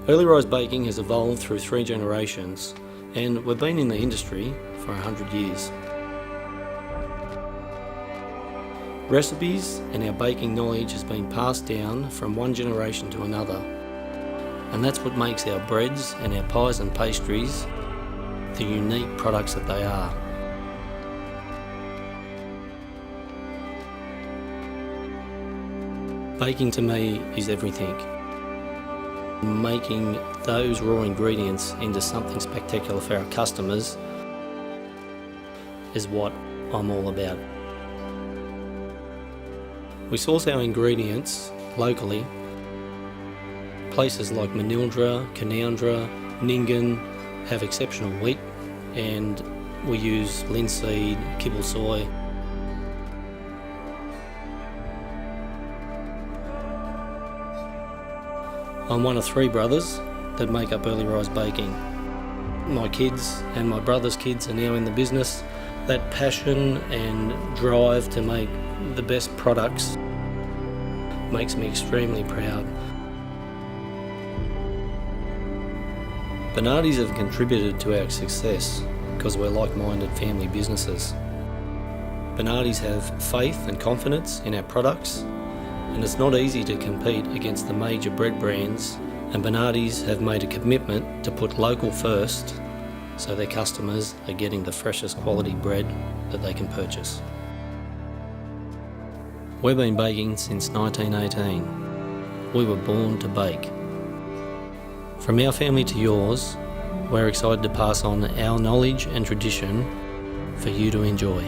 Early rise baking has evolved through 3 generations, and we've been in the industry for 100 years. Recipes and our baking knowledge has been passed down from one generation to another, and that's what makes our breads and our pies and pastries the unique products that they are. Baking to me is everything. Making those raw ingredients into something spectacular for our customers is what I'm all about. We source our ingredients locally. Places like Manildra, Canowindra, Nyngan have exceptional wheat, and we use linseed, kibble soy. I'm one of 3 brothers that make up Early Rise Baking. My kids and my brother's kids are now in the business. That passion and drive to make the best products makes me extremely proud. Bernardi'S have contributed to our success because we're like-minded family businesses. Bernardi'S have faith and confidence in our products, and it's not easy to compete against the major bread brands, and Bernardi'S have made a commitment to put local first so their customers are getting the freshest quality bread that they can purchase. We've been baking since 1918. We were born to bake. From our family to yours, we're excited to pass on our knowledge and tradition for you to enjoy.